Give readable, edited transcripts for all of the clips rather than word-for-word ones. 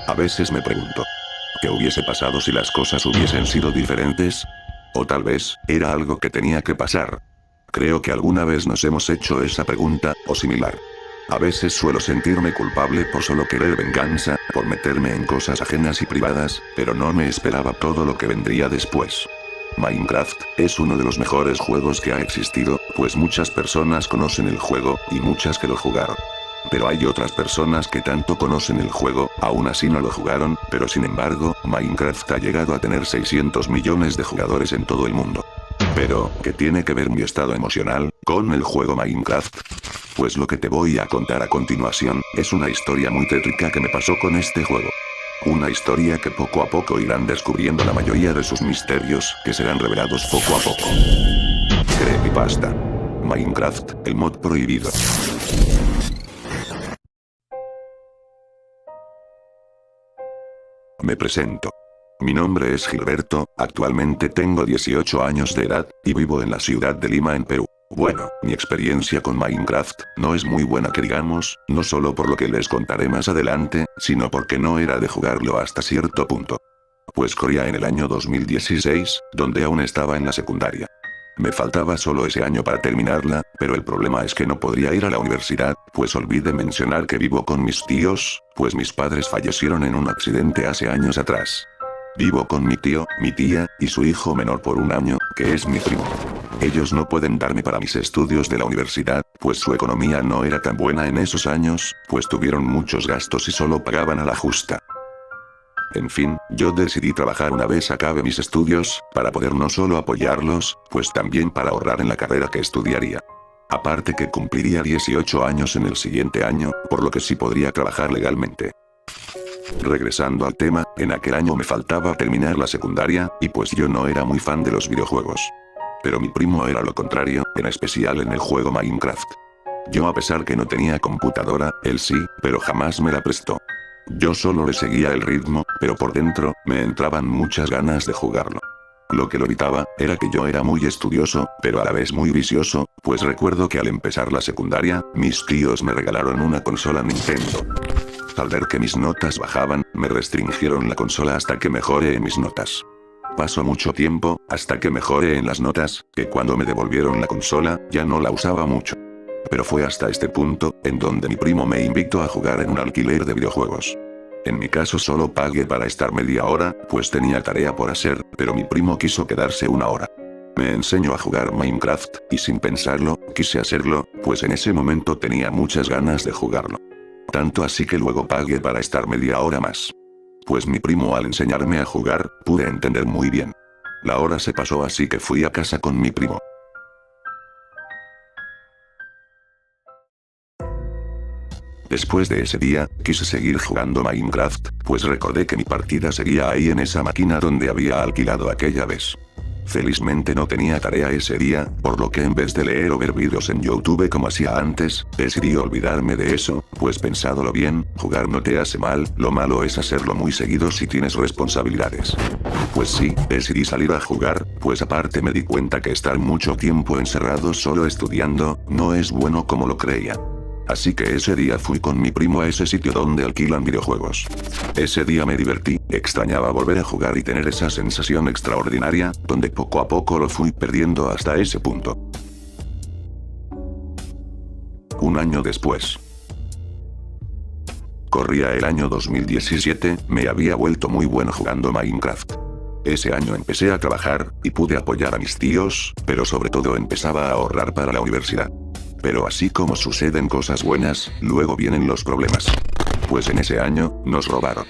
A veces me pregunto, ¿qué hubiese pasado si las cosas hubiesen sido diferentes? O tal vez, era algo que tenía que pasar. Creo que alguna vez nos hemos hecho esa pregunta, o similar. A veces suelo sentirme culpable por solo querer venganza, por meterme en cosas ajenas y privadas, pero no me esperaba todo lo que vendría después. Minecraft es uno de los mejores juegos que ha existido, pues muchas personas conocen el juego, y muchas que lo jugaron. Pero hay otras personas que tanto conocen el juego, aún así no lo jugaron, pero sin embargo, Minecraft ha llegado a tener 600 millones de jugadores en todo el mundo. Pero, ¿qué tiene que ver mi estado emocional con el juego Minecraft? Pues lo que te voy a contar a continuación, es una historia muy tétrica que me pasó con este juego. Una historia que poco a poco irán descubriendo la mayoría de sus misterios, que serán revelados poco a poco. Creepypasta. Minecraft, el mod prohibido. Me presento. Mi nombre es Gilberto, actualmente tengo 18 años de edad, y vivo en la ciudad de Lima en Perú. Bueno, mi experiencia con Minecraft no es muy buena que digamos, no solo por lo que les contaré más adelante, sino porque no era de jugarlo hasta cierto punto. Pues corría en el año 2016, donde aún estaba en la secundaria. Me faltaba solo ese año para terminarla, pero el problema es que no podría ir a la universidad, pues olvidé mencionar que vivo con mis tíos, pues mis padres fallecieron en un accidente hace años atrás. Vivo con mi tío, mi tía, y su hijo menor por un año, que es mi primo. Ellos no pueden darme para mis estudios de la universidad, pues su economía no era tan buena en esos años, pues tuvieron muchos gastos y solo pagaban a la justa. En fin, yo decidí trabajar una vez acabe mis estudios, para poder no solo apoyarlos, pues también para ahorrar en la carrera que estudiaría. Aparte que cumpliría 18 años en el siguiente año, por lo que sí podría trabajar legalmente. Regresando al tema, en aquel año me faltaba terminar la secundaria, y pues yo no era muy fan de los videojuegos. Pero mi primo era lo contrario, en especial en el juego Minecraft. Yo a pesar que no tenía computadora, él sí, pero jamás me la prestó. Yo solo le seguía el ritmo, pero por dentro, me entraban muchas ganas de jugarlo. Lo que lo evitaba, era que yo era muy estudioso, pero a la vez muy vicioso, pues recuerdo que al empezar la secundaria, mis tíos me regalaron una consola Nintendo. Al ver que mis notas bajaban, me restringieron la consola hasta que mejore en mis notas. Pasó mucho tiempo, hasta que mejoré en las notas, que cuando me devolvieron la consola, ya no la usaba mucho. Pero fue hasta este punto, en donde mi primo me invitó a jugar en un alquiler de videojuegos. En mi caso solo pagué para estar media hora, pues tenía tarea por hacer, pero mi primo quiso quedarse una hora. Me enseñó a jugar Minecraft, y sin pensarlo, quise hacerlo, pues en ese momento tenía muchas ganas de jugarlo. Tanto así que luego pagué para estar media hora más. Pues mi primo al enseñarme a jugar, pude entender muy bien. La hora se pasó así que fui a casa con mi primo. Después de ese día, quise seguir jugando Minecraft, pues recordé que mi partida seguía ahí en esa máquina donde había alquilado aquella vez. Felizmente no tenía tarea ese día, por lo que en vez de leer o ver vídeos en YouTube como hacía antes, decidí olvidarme de eso, pues pensándolo bien, jugar no te hace mal, lo malo es hacerlo muy seguido si tienes responsabilidades. Pues sí, decidí salir a jugar, pues aparte me di cuenta que estar mucho tiempo encerrado solo estudiando, no es bueno como lo creía. Así que ese día fui con mi primo a ese sitio donde alquilan videojuegos. Ese día me divertí, extrañaba volver a jugar y tener esa sensación extraordinaria, donde poco a poco lo fui perdiendo hasta ese punto. Un año después. Corría el año 2017, me había vuelto muy bueno jugando Minecraft. Ese año empecé a trabajar, y pude apoyar a mis tíos, pero sobre todo empezaba a ahorrar para la universidad. Pero así como suceden cosas buenas, luego vienen los problemas. Pues en ese año, nos robaron.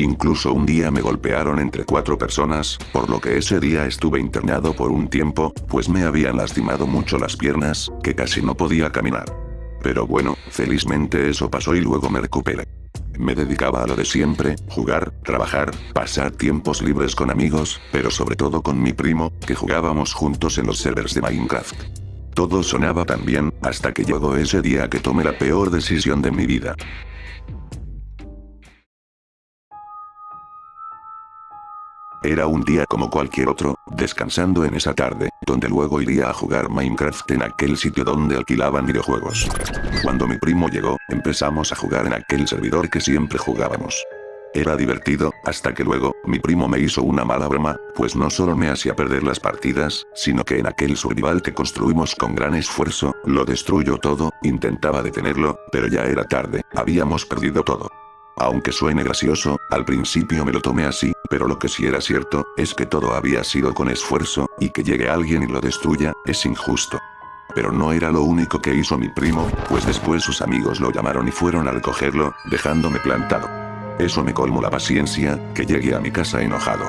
Incluso un día me golpearon entre 4 personas, por lo que ese día estuve internado por un tiempo, pues me habían lastimado mucho las piernas, que casi no podía caminar. Pero bueno, felizmente eso pasó y luego me recuperé. Me dedicaba a lo de siempre, jugar, trabajar, pasar tiempos libres con amigos, pero sobre todo con mi primo, que jugábamos juntos en los servers de Minecraft. Todo sonaba tan bien, hasta que llegó ese día que tomé la peor decisión de mi vida. Era un día como cualquier otro, descansando en esa tarde, donde luego iría a jugar Minecraft en aquel sitio donde alquilaban videojuegos. Cuando mi primo llegó, empezamos a jugar en aquel servidor que siempre jugábamos. Era divertido, hasta que luego, mi primo me hizo una mala broma, pues no solo me hacía perder las partidas, sino que en aquel survival que construimos con gran esfuerzo, lo destruyó todo, intentaba detenerlo, pero ya era tarde, habíamos perdido todo. Aunque suene gracioso, al principio me lo tomé así, pero lo que sí era cierto, es que todo había sido con esfuerzo, y que llegue alguien y lo destruya, es injusto. Pero no era lo único que hizo mi primo, pues después sus amigos lo llamaron y fueron a recogerlo, dejándome plantado. Eso me colmó la paciencia, que llegué a mi casa enojado.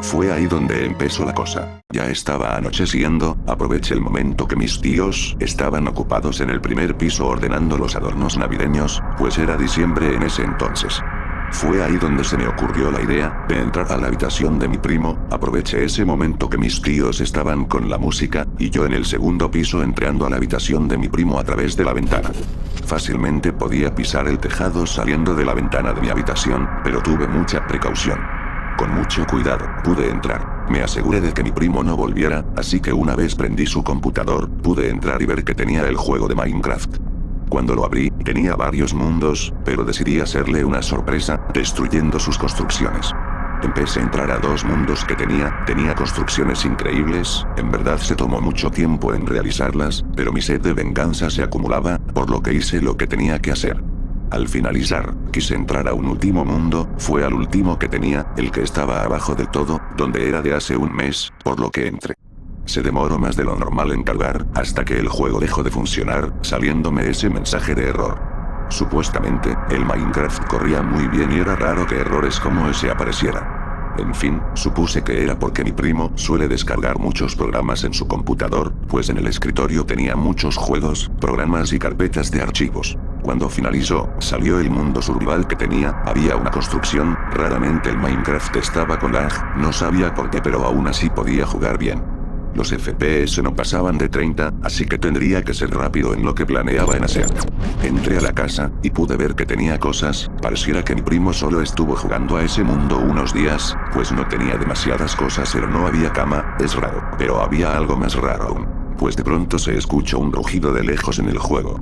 Fue ahí donde empezó la cosa. Ya estaba anocheciendo, aproveché el momento que mis tíos estaban ocupados en el primer piso ordenando los adornos navideños, pues era diciembre en ese entonces. Fue ahí donde se me ocurrió la idea de entrar a la habitación de mi primo, aproveché ese momento que mis tíos estaban con la música, y yo en el segundo piso entrando a la habitación de mi primo a través de la ventana. Fácilmente podía pisar el tejado saliendo de la ventana de mi habitación, pero tuve mucha precaución. Con mucho cuidado, pude entrar. Me aseguré de que mi primo no volviera, así que una vez prendí su computador, pude entrar y ver que tenía el juego de Minecraft. Cuando lo abrí, tenía varios mundos, pero decidí hacerle una sorpresa, destruyendo sus construcciones. Empecé a entrar a 2 mundos que tenía construcciones increíbles, en verdad se tomó mucho tiempo en realizarlas, pero mi sed de venganza se acumulaba, por lo que hice lo que tenía que hacer. Al finalizar, quise entrar a un último mundo, fue al último que tenía, el que estaba abajo de todo, donde era de hace un mes, por lo que entré. Se demoró más de lo normal en cargar, hasta que el juego dejó de funcionar, saliéndome ese mensaje de error. Supuestamente, el Minecraft corría muy bien y era raro que errores como ese aparecieran. En fin, supuse que era porque mi primo suele descargar muchos programas en su computador, pues en el escritorio tenía muchos juegos, programas y carpetas de archivos. Cuando finalizó, salió el mundo survival que tenía, había una construcción, raramente el Minecraft estaba con lag, no sabía por qué pero aún así podía jugar bien. Los FPS no pasaban de 30, así que tendría que ser rápido en lo que planeaba en hacer. Entré a la casa, y pude ver que tenía cosas, pareciera que mi primo solo estuvo jugando a ese mundo unos días, pues no tenía demasiadas cosas pero no había cama, es raro, pero había algo más raro aún, pues de pronto se escuchó un rugido de lejos en el juego.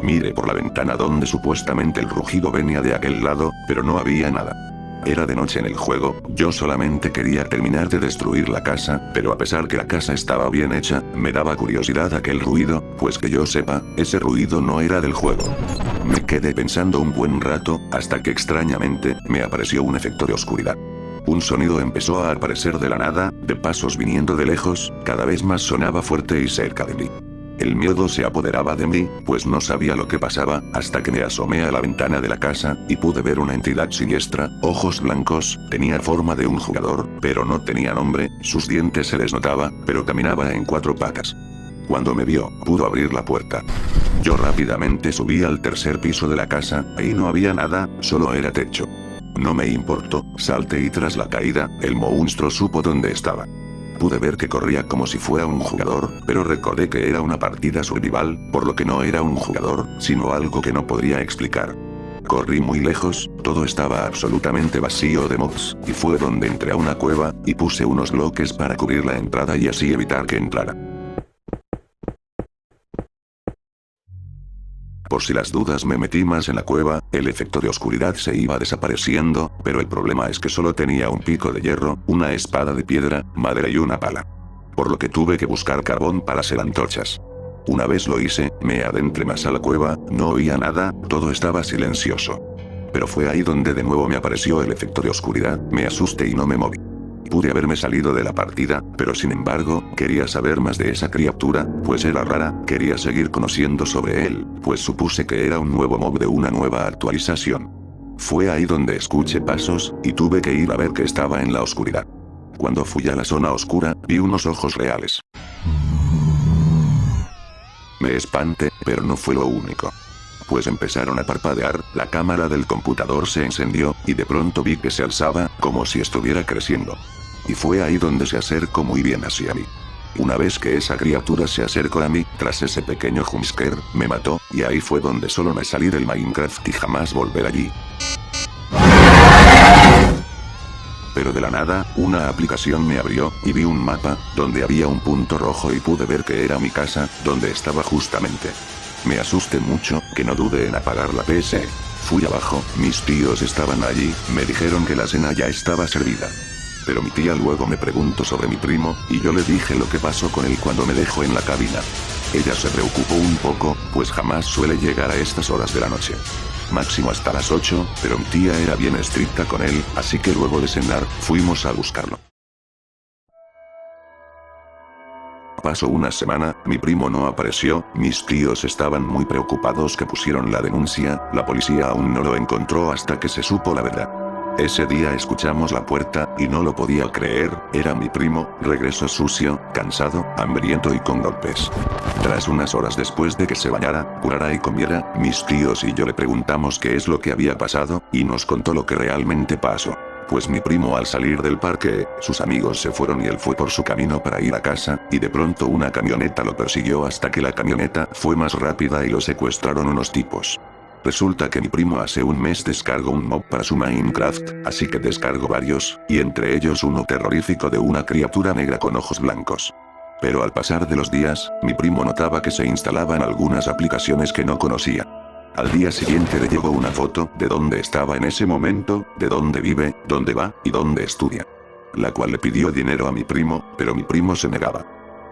Miré por la ventana donde supuestamente el rugido venía de aquel lado, pero no había nada. Era de noche en el juego, yo solamente quería terminar de destruir la casa, pero a pesar que la casa estaba bien hecha, me daba curiosidad aquel ruido, pues que yo sepa, ese ruido no era del juego. Me quedé pensando un buen rato, hasta que extrañamente, me apareció un efecto de oscuridad. Un sonido empezó a aparecer de la nada, de pasos viniendo de lejos, cada vez más sonaba fuerte y cerca de mí. El miedo se apoderaba de mí, pues no sabía lo que pasaba, hasta que me asomé a la ventana de la casa, y pude ver una entidad siniestra, ojos blancos, tenía forma de un jugador, pero no tenía nombre, sus dientes se les notaba, pero caminaba en 4 patas. Cuando me vio, pudo abrir la puerta. Yo rápidamente subí al tercer piso de la casa, ahí no había nada, solo era techo. No me importó, salté y tras la caída, el monstruo supo dónde estaba. Pude ver que corría como si fuera un jugador, pero recordé que era una partida survival, por lo que no era un jugador, sino algo que no podría explicar. Corrí muy lejos, todo estaba absolutamente vacío de mobs, y fue donde entré a una cueva, y puse unos bloques para cubrir la entrada y así evitar que entrara. Por si las dudas me metí más en la cueva, el efecto de oscuridad se iba desapareciendo, pero el problema es que solo tenía un pico de hierro, una espada de piedra, madera y una pala. Por lo que tuve que buscar carbón para hacer antorchas. Una vez lo hice, me adentré más a la cueva, no oía nada, todo estaba silencioso. Pero fue ahí donde de nuevo me apareció el efecto de oscuridad, me asusté y no me moví. Pude haberme salido de la partida, pero sin embargo, quería saber más de esa criatura, pues era rara, quería seguir conociendo sobre él, pues supuse que era un nuevo mob de una nueva actualización. Fue ahí donde escuché pasos, y tuve que ir a ver que estaba en la oscuridad. Cuando fui a la zona oscura, vi unos ojos reales. Me espanté, pero no fue lo único. Pues empezaron a parpadear, la cámara del computador se encendió, y de pronto vi que se alzaba, como si estuviera creciendo. Y fue ahí donde se acercó muy bien hacia mí. Una vez que esa criatura se acercó a mí, tras ese pequeño jumpscare, me mató, y ahí fue donde solo me salí del Minecraft y jamás volver allí. Pero de la nada, una aplicación me abrió, y vi un mapa, donde había un punto rojo y pude ver que era mi casa, donde estaba justamente. Me asusté mucho, que no dudé en apagar la PC. Fui abajo, mis tíos estaban allí, me dijeron que la cena ya estaba servida. Pero mi tía luego me preguntó sobre mi primo, y yo le dije lo que pasó con él cuando me dejó en la cabina. Ella se preocupó un poco, pues jamás suele llegar a estas horas de la noche. Máximo hasta las 8, pero mi tía era bien estricta con él, así que luego de cenar, fuimos a buscarlo. Pasó una semana, mi primo no apareció, mis tíos estaban muy preocupados que pusieron la denuncia, la policía aún no lo encontró hasta que se supo la verdad. Ese día escuchamos la puerta, y no lo podía creer, era mi primo, regresó sucio, cansado, hambriento y con golpes. Tras unas horas después de que se bañara, curara y comiera, mis tíos y yo le preguntamos qué es lo que había pasado, y nos contó lo que realmente pasó. Pues mi primo al salir del parque, sus amigos se fueron y él fue por su camino para ir a casa, y de pronto una camioneta lo persiguió hasta que la camioneta fue más rápida y lo secuestraron unos tipos. Resulta que mi primo hace un mes descargó un mob para su Minecraft, así que descargó varios, y entre ellos uno terrorífico de una criatura negra con ojos blancos. Pero al pasar de los días, mi primo notaba que se instalaban algunas aplicaciones que no conocía. Al día siguiente le llegó una foto de dónde estaba en ese momento, de dónde vive, dónde va, y dónde estudia. La cual le pidió dinero a mi primo, pero mi primo se negaba.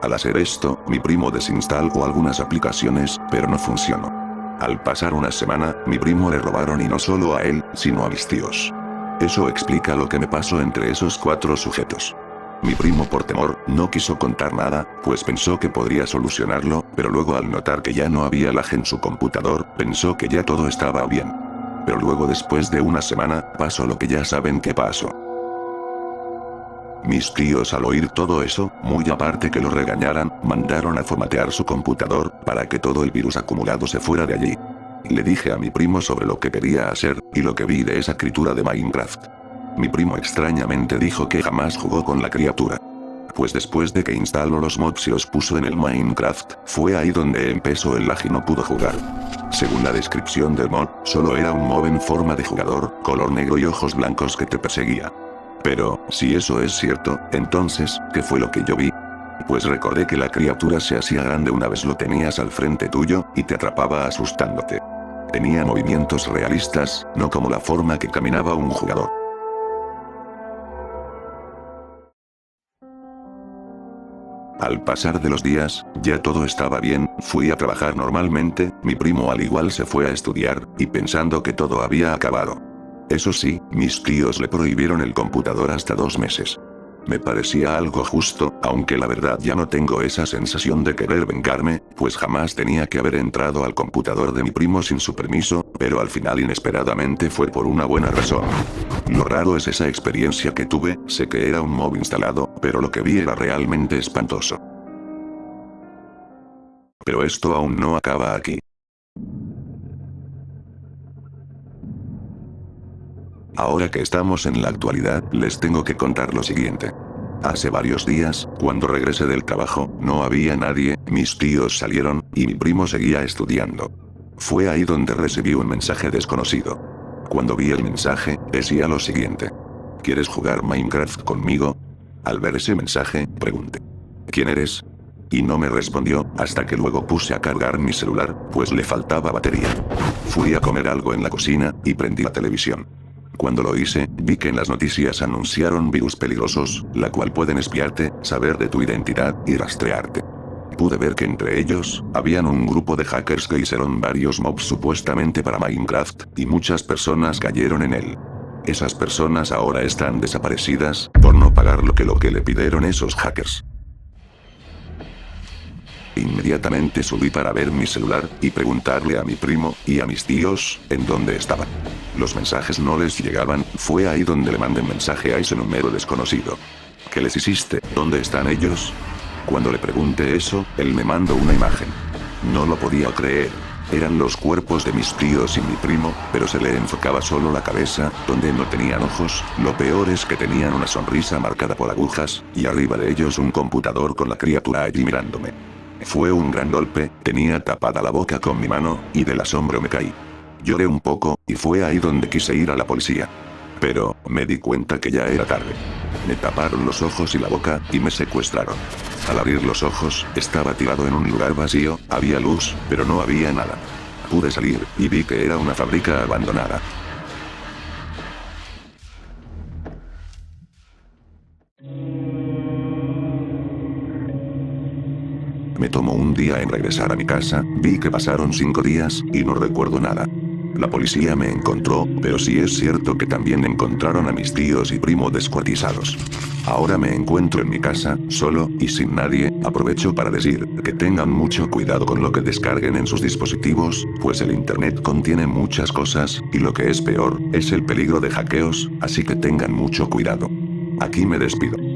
Al hacer esto, mi primo desinstaló algunas aplicaciones, pero no funcionó. Al pasar una semana, mi primo le robaron y no solo a él, sino a mis tíos. Eso explica lo que me pasó entre esos 4 sujetos. Mi primo por temor, no quiso contar nada, pues pensó que podría solucionarlo, pero luego al notar que ya no había lag en su computador, pensó que ya todo estaba bien. Pero luego después de una semana, pasó lo que ya saben que pasó. Mis tíos al oír todo eso, muy aparte que lo regañaran, mandaron a formatear su computador, para que todo el virus acumulado se fuera de allí. Le dije a mi primo sobre lo que quería hacer, y lo que vi de esa criatura de Minecraft. Mi primo extrañamente dijo que jamás jugó con la criatura. Pues después de que instaló los mods y los puso en el Minecraft, fue ahí donde empezó el lag y no pudo jugar. Según la descripción del mod, solo era un mob en forma de jugador, color negro y ojos blancos que te perseguía. Pero, si eso es cierto, entonces, ¿qué fue lo que yo vi? Pues recordé que la criatura se hacía grande una vez lo tenías al frente tuyo, y te atrapaba asustándote. Tenía movimientos realistas, no como la forma que caminaba un jugador. Al pasar de los días, ya todo estaba bien, fui a trabajar normalmente, mi primo al igual se fue a estudiar, y pensando que todo había acabado. Eso sí, mis tíos le prohibieron el computador hasta 2 meses. Me parecía algo justo, aunque la verdad ya no tengo esa sensación de querer vengarme, pues jamás tenía que haber entrado al computador de mi primo sin su permiso, pero al final inesperadamente fue por una buena razón. Lo raro es esa experiencia que tuve, sé que era un mob instalado, pero lo que vi era realmente espantoso. Pero esto aún no acaba aquí. Ahora que estamos en la actualidad, les tengo que contar lo siguiente. Hace varios días, cuando regresé del trabajo, no había nadie, mis tíos salieron, y mi primo seguía estudiando. Fue ahí donde recibí un mensaje desconocido. Cuando vi el mensaje, decía lo siguiente. ¿Quieres jugar Minecraft conmigo? Al ver ese mensaje, pregunté. ¿Quién eres? Y no me respondió, hasta que luego puse a cargar mi celular, pues le faltaba batería. Fui a comer algo en la cocina, y prendí la televisión. Cuando lo hice, vi que en las noticias anunciaron virus peligrosos, la cual pueden espiarte, saber de tu identidad y rastrearte. Pude ver que entre ellos, habían un grupo de hackers que hicieron varios mobs supuestamente para Minecraft, y muchas personas cayeron en él. Esas personas ahora están desaparecidas, por no pagar lo que le pidieron esos hackers. Inmediatamente subí para ver mi celular, y preguntarle a mi primo, y a mis tíos, en dónde estaban. Los mensajes no les llegaban, fue ahí donde le mandé mensaje a ese número desconocido. ¿Qué les hiciste? ¿Dónde están ellos? Cuando le pregunté eso, él me mandó una imagen. No lo podía creer. Eran los cuerpos de mis tíos y mi primo, pero se le enfocaba solo la cabeza, donde no tenían ojos, lo peor es que tenían una sonrisa marcada por agujas, y arriba de ellos un computador con la criatura allí mirándome. Fue un gran golpe, tenía tapada la boca con mi mano, y del asombro me caí. Lloré un poco, y fue ahí donde quise ir a la policía. Pero, me di cuenta que ya era tarde. Me taparon los ojos y la boca, y me secuestraron. Al abrir los ojos, estaba tirado en un lugar vacío, había luz, pero no había nada. Pude salir, y vi que era una fábrica abandonada. Me tomó un día en regresar a mi casa, vi que pasaron 5 días, y no recuerdo nada. La policía me encontró, pero sí es cierto que también encontraron a mis tíos y primo descuartizados. Ahora me encuentro en mi casa, solo, y sin nadie. Aprovecho para decir, que tengan mucho cuidado con lo que descarguen en sus dispositivos, pues el internet contiene muchas cosas, y lo que es peor, es el peligro de hackeos, así que tengan mucho cuidado. Aquí me despido.